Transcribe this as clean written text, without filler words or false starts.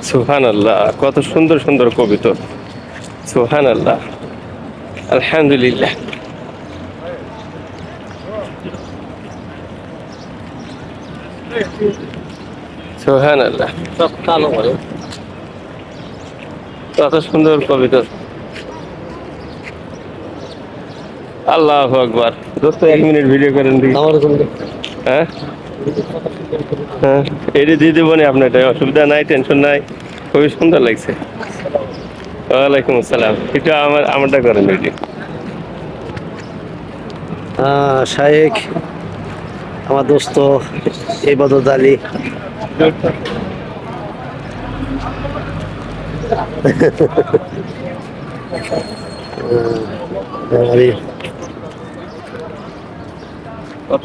সুবহানাল্লাহ, কত সুন্দর সুন্দর কবিতা। সুবহানাল্লাহ, আলহামদুলিল্লাহ। সুবহানাল্লাহ, সব কালো করে। কত সুন্দর কবিতা। আল্লাহু আকবার। দোস্ত 1 মিনিট ভিডিও করেন দিই। আমার জন্য হ্যাঁ হ্যাঁ, এটি দিয়ে দেবো নি আপনার, অসুবিধা নাই, টেনশন নাই। খুবই সুন্দর লাগছে। ওয়ালাইকুম আসসালাম। একটু আমারটা করেন এটি। শায়েখ আমার দোস্ত ইবাদত আলী। কত